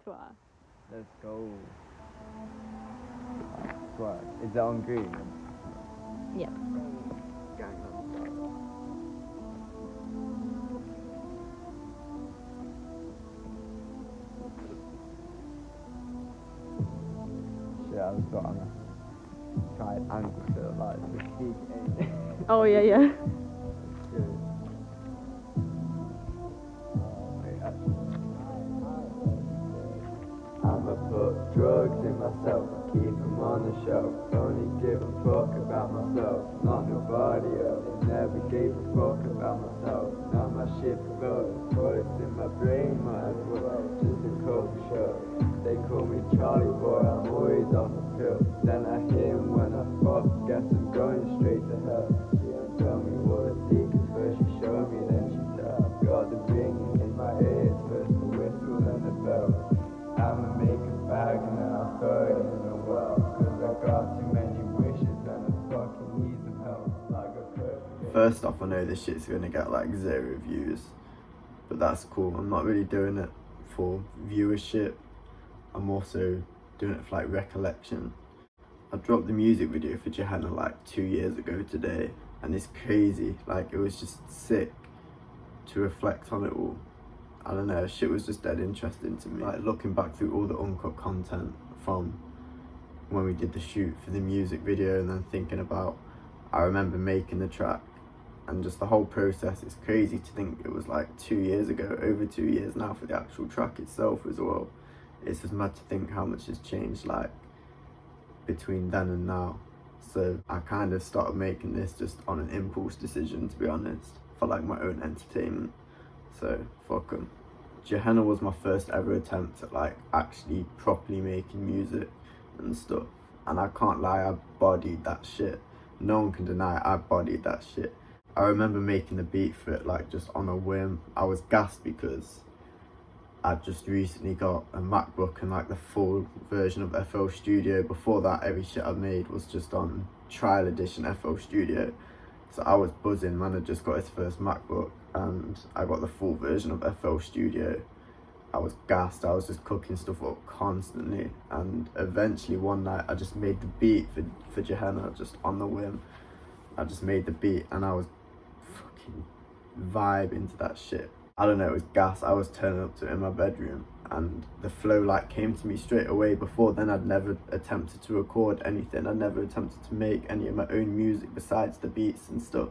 to her. Let's go. What? Is that on green? Yep. Gangnam Style. Shit, I was got on a tight angle to like the peak. Oh yeah, yeah. I'ma put drugs in myself, keep them on the shelf. Only give a fuck about myself, not nobody else. Never gave a fuck about myself, now my shit developed. Bullets in my brain, might as well just a couple shots. They call me Charlie boy, I'm always on the pill. Then I hear him when I fuck, guess I'm going straight to hell. She don't tell me what the secrets, first she showed me, then she tell. Got the ring in my ears, first the whistle, then the bell. I'ma make a bag and then I'll throw it in the well. Cause I got too many wishes and I fucking need some help. Like a perfect. First off, I know this shit's gonna get like 0 views, but that's cool. I'm not really doing it for viewership. I'm also doing it for like recollection. I dropped the music video for Gehenna like 2 years ago today, and it's crazy. Like, it was just sick to reflect on it all. I don't know, shit was just dead interesting to me. Like, looking back through all the uncut content from when we did the shoot for the music video, and then thinking about, I remember making the track and just the whole process. It's crazy to think it was like 2 years ago, over 2 years now for the actual track itself as well. It's just mad to think how much has changed like between then and now. So I kind of started making this just on an impulse decision, to be honest, for like my own entertainment. So fuck 'em. Gehenna was my first ever attempt at like actually properly making music and stuff, and I can't lie, I bodied that shit. No one can deny it, I bodied that shit. I remember making the beat for it like just on a whim. I was gassed because I just recently got a MacBook and like the full version of FL Studio. Before that, every shit I made was just on trial edition FL Studio. So I was buzzing. Man had just got his first MacBook and I got the full version of FL Studio. I was gassed. I was just cooking stuff up constantly, and eventually one night I just made the beat for Gehenna just on the whim. I just made the beat and I was fucking vibing to that shit. I don't know, it was gas. I was turning up to it in my bedroom, and the flow like came to me straight away. Before then I'd never attempted to record anything. I'd never attempted to make any of my own music besides the beats and stuff.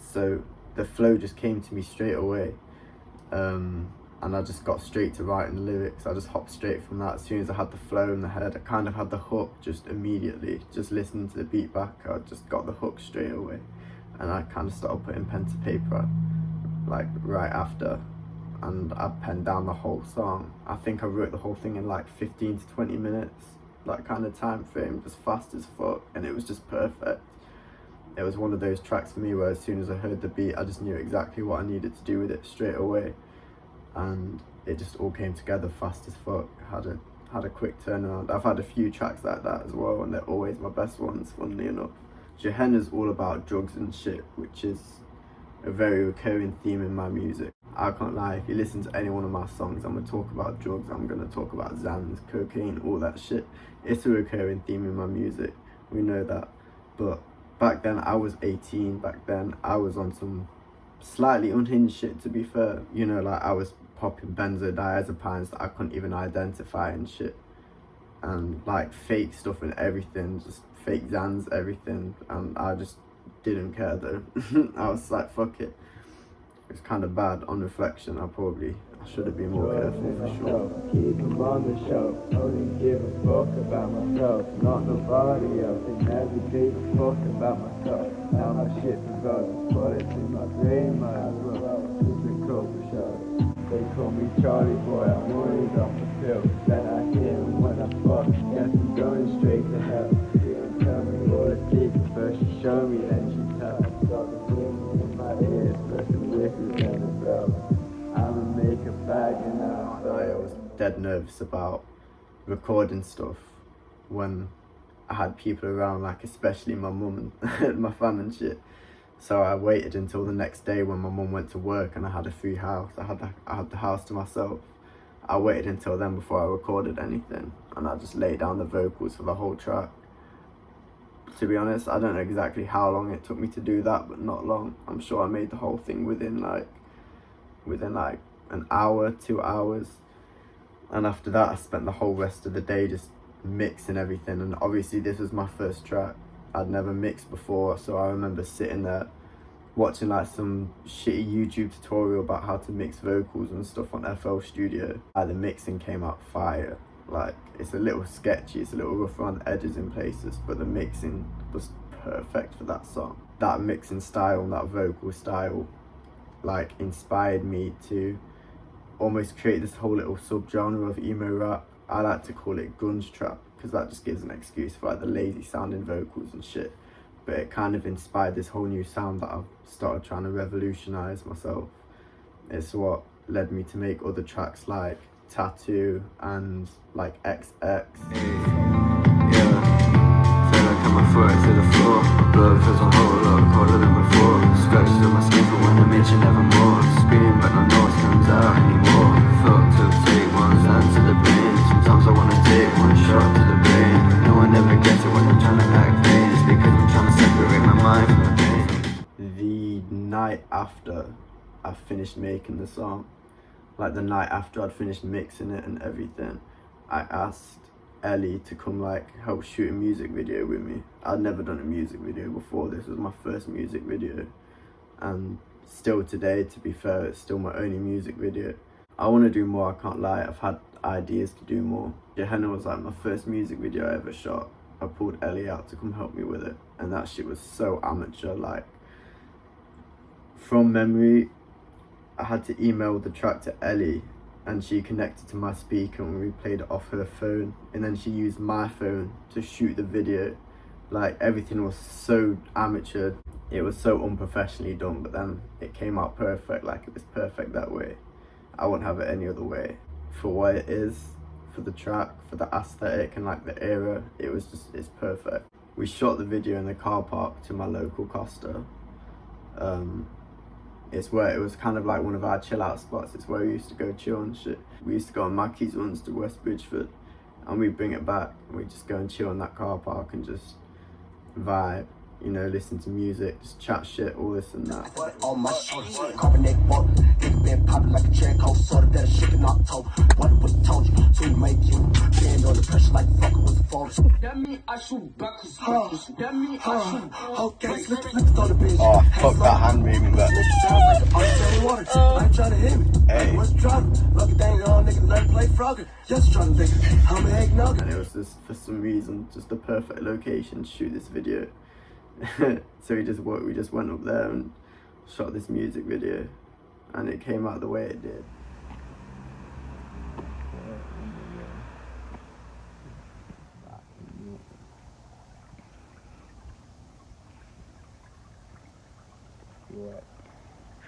So the flow just came to me straight away. And I just got straight to writing the lyrics. I just hopped straight from that. As soon as I had the flow in the head, I kind of had the hook just immediately. Just listening to the beat back, I just got the hook straight away. And I kind of started putting pen to paper like right after, and I penned down the whole song. I think I wrote the whole thing in like 15 to 20 minutes, that kind of time frame, just fast as fuck, and it was just perfect. It was one of those tracks for me where as soon as I heard the beat, I just knew exactly what I needed to do with it straight away, and it just all came together fast as fuck. Had a quick turnaround. I've had a few tracks like that as well, and they're always my best ones, funnily enough. Gehenna's all about drugs and shit, which is a very recurring theme in my music. I can't lie, if you listen to any one of my songs, I'm gonna talk about drugs, I'm gonna talk about Xans, cocaine, all that shit. It's a recurring theme in my music, we know that. But back then I was 18, back then I was on some slightly unhinged shit, to be fair. You know, like I was popping benzodiazepines that I couldn't even identify and shit. And like fake stuff and everything, just fake Xans, everything. And I just didn't care though. I was like, fuck it. It's kind of bad on reflection. I should have been more careful for sure. Keep them on the shelf. Only give a fuck about myself, not nobody else. They never gave a fuck about myself. Now my shit develops, bullets in my brain, might as well just a couple shots. They call me Charlie boy, I'm always off the pill. Then I hear him when I fuck, guess I'm going straight to hell. She don't tell me all the secrets, first she show me, then she tell. Got the ring in my ears, first the whistles and the bell. I'ma make a bag and now I was dead nervous about recording stuff when I had people around, like especially my mum and my fam and shit. So I waited until the next day when my mum went to work and I had a free house. I had the house to myself. I waited until then before I recorded anything, and I just laid down the vocals for the whole track. To be honest, I don't know exactly how long it took me to do that, but not long. I'm sure I made the whole thing within like an hour, 2 hours. And after that, I spent the whole rest of the day just mixing everything. And obviously this was my first track. I'd never mixed before, so I remember sitting there watching like some shitty YouTube tutorial about how to mix vocals and stuff on FL Studio. The mixing came out fire. Like, it's a little sketchy, it's a little rough around the edges in places, but the mixing was perfect for that song. That mixing style and that vocal style like inspired me to almost create this whole little subgenre of emo rap. I like to call it grunge trap, because that just gives an excuse for like the lazy sounding vocals and shit. But it kind of inspired this whole new sound that I've started trying to revolutionize myself. It's what led me to make other tracks like Tattoo and like XX. Yeah, feel like I'm a foot to the floor. Blood feels a whole lot colder than before. Scratches on my skin for when I mention nevermore. Screaming but no noise comes out anymore. Fucked up, take ones down to the brain. Sometimes I wanna take one shot to the brain. No one ever gets it when I'm trying to act vain. It's because I'm trying to separate my mind from the pain. The night after I finished making the song, like the night after I'd finished mixing it and everything, I asked Ellie to come like help shoot a music video with me. I'd never done a music video before. This was my first music video, and still today, to be fair, it's still my only music video. I want to do more, I can't lie. I've had ideas to do more. Gehenna was like my first music video I ever shot. I pulled Ellie out to come help me with it, and that shit was so amateur. Like, from memory, I had to email the track to Ellie, and she connected to my speaker and we played it off her phone, and then she used my phone to shoot the video. Like, everything was so amateur, it was so unprofessionally done, but then it came out perfect. Like, it was perfect that way. I wouldn't have it any other way. For what it is, for the track, for the aesthetic and like the era, it's perfect. We shot the video in the car park to my local Costa. It's where it was kind of like one of our chill out spots. It's where we used to go chill and shit. We used to go on Mackey's once to West Bridgeford, and we bring it back and we just go and chill in that car park and just vibe, you know, listen to music, just chat shit, all this and that. On my shoulders, carbonate water, nigga been popping like a cherry coke soda that I shipped in October. What would've told you to make you bend under pressure like fucker was a force. That mean I shoot back, that mean I shoot. Okay, slip throw the bitch. Oh, fuck that hand moving back. I ain't trying to hit me. Hey, what's the trouble? Lucky thing, all niggas learn to play Frogger. Yes, trying to lick it. I'm an eggnog. And it was just, for some reason, just the perfect location to shoot this video. So we just went up there and shot this music video, and it came out the way it did.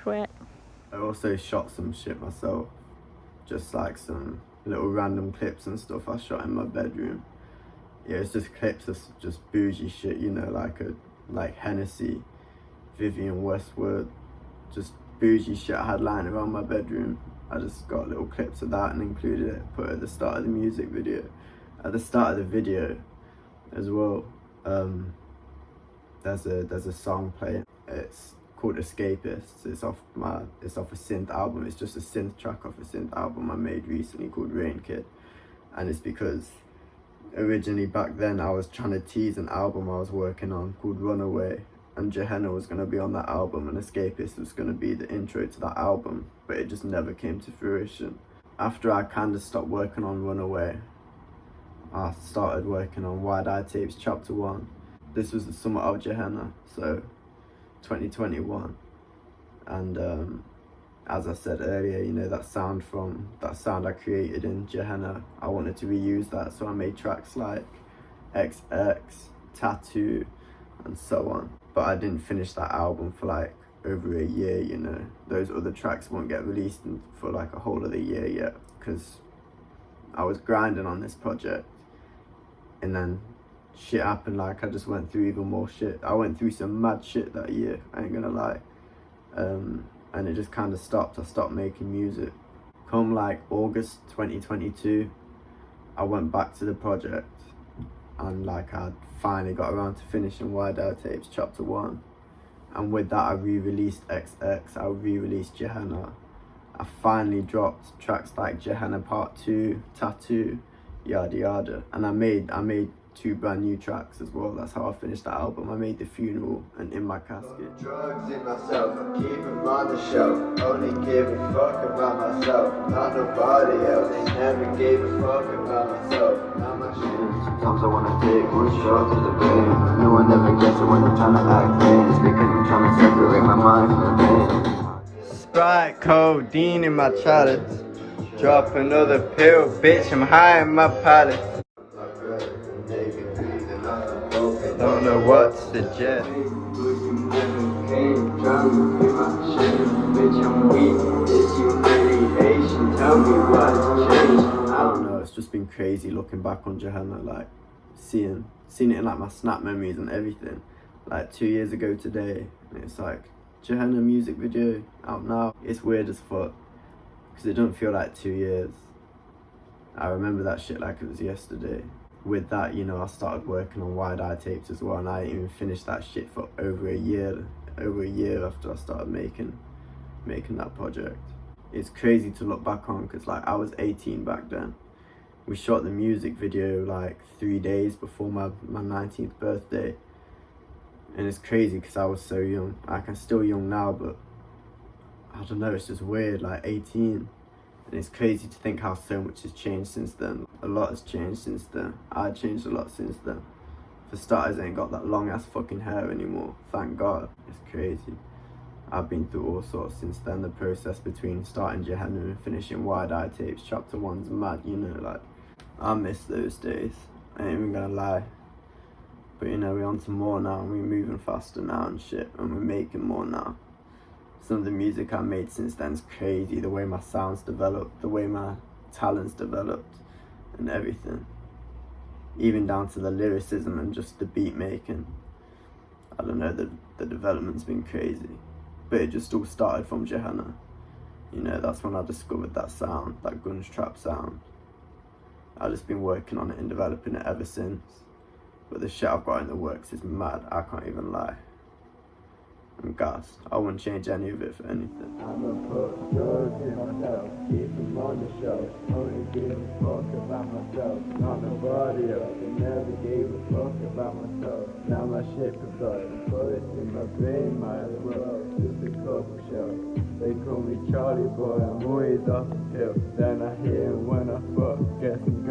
Sweat. I also shot some shit myself, just like some little random clips and stuff I shot in my bedroom. Yeah, it's just clips of just bougie shit, you know, like Hennessy, Vivian Westwood, just bougie shit I had lying around my bedroom. I just got little clips of that and included it, put it at the start of the music video. At the start of the video as well, there's a song playing. It's called Escapists. It's off a synth album. It's just a synth track off a synth album I made recently called Rain Kid. And it's because originally back then I was trying to tease an album I was working on called Runaway, and Gehenna was going to be on that album and Escapist was going to be the intro to that album, but it just never came to fruition. After I kind of stopped working on Runaway, I started working on Wide Eye Tapes Chapter 1. This was the summer of Gehenna, so 2021, and as I said earlier, you know, that sound I created in Gehenna, I wanted to reuse that, so I made tracks like XX, Tattoo, and so on. But I didn't finish that album for like over a year, you know. Those other tracks won't get released for like a whole other year yet, because I was grinding on this project, and then shit happened. Like, I just went through even more shit. I went through some mad shit that year, I ain't gonna lie. And it just kind of stopped. I stopped making music. Come like August 2022, I went back to the project and like I finally got around to finishing Wide Out Tapes Chapter 1. And with that I re-released XX, I re-released Gehenna. I finally dropped tracks like Gehenna Part 2, Tattoo, yada yada. And I made 2 brand new tracks as well. That's how I finished that album. I made The Funeral and In My Casket. Drugs in myself, I keep them on the shelf. Only give a fuck about myself, not nobody else. Never gave a fuck about myself, not my shit. Sometimes I wanna take one shot to the brain. No one ever gets it when I'm trying to act clean. It's because I'm trying to separate my mind from the pain. Sprite, codeine in my chalice. Drop another pill, bitch, I'm high in my palace. Don't know what to suggest. I don't know, it's just been crazy looking back on Gehenna, like seeing it in like my Snap memories and everything. Like 2 years ago today, and it's like Gehenna music video out now. It's weird as fuck because it doesn't feel like 2 years. I remember that shit like it was yesterday. With that, you know, I started working on Wide Eye Tapes as well, and I didn't even finish that shit for over a year after I started making that project. It's crazy to look back on because like I was 18 back then. We shot the music video like 3 days before my 19th birthday, and it's crazy because I was so young. Like I'm still young now, but I don't know, it's just weird, like 18. And it's crazy to think how so much has changed since then. A lot has changed since then. I changed a lot since then. For starters, I ain't got that long ass fucking hair anymore, thank God. It's crazy. I've been through all sorts since then. The process between starting Gehenna and finishing Wide Eye Tapes Chapter 1's mad, you know, like I miss those days, I ain't even gonna lie. But you know, we're on to more now, and we're moving faster now and shit, and we're making more now. Some of the music I made since then is crazy. The way my sounds developed, the way my talents developed, and everything. Even down to the lyricism and just the beat making. I don't know, the development's been crazy. But it just all started from Gehenna. You know, that's when I discovered that sound, that gunge trap sound. I've just been working on it and developing it ever since. But the shit I've got in the works is mad, I can't even lie. I'm gassed. I wouldn't change any of it for anything. I'ma put drugs in myself, keep them on the shelf. Only give a fuck about myself, not nobody else. I never gave a fuck about myself. Now my shit for blood, bullets in my brain, might as well. Just a couple shells. They call me Charlie boy, I'm always off the pill. Then I hit him when I fuck, guess I'm